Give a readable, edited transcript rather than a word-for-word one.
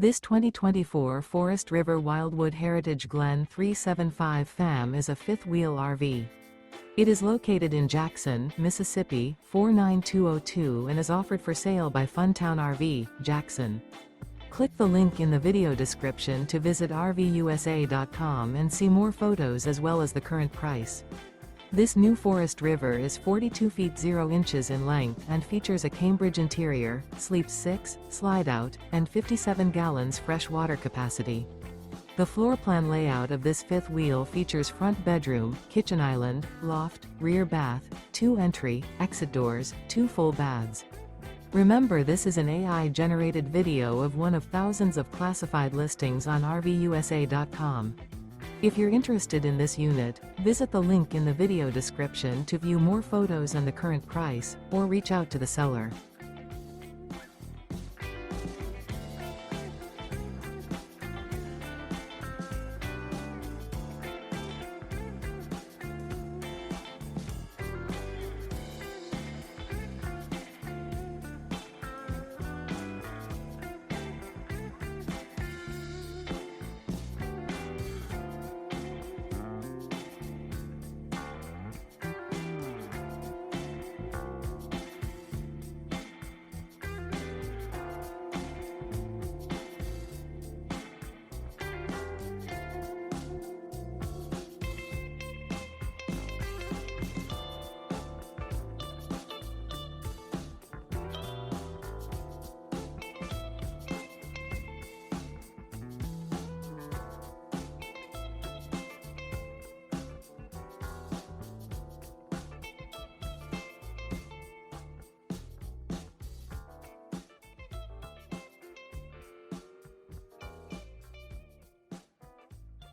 This 2024 Forest River Wildwood Heritage Glen 375 FAM is a fifth-wheel RV. It is located in Jackson, Mississippi, 49202 and is offered for sale by Funtown RV, Jackson. Click the link in the video description to visit RVUSA.com and see more photos as well as the current price. This new Forest River is 42 feet 0 inches in length and features a Cambridge interior, sleeps 6, slide-out, and 57 gallons fresh water capacity. The floor plan layout of this fifth wheel features front bedroom, kitchen island, loft, rear bath, 2 entry, exit doors, 2 full baths. Remember, this is an AI-generated video of one of thousands of classified listings on RVUSA.com. If you're interested in this unit, visit the link in the video description to view more photos and the current price, or reach out to the seller.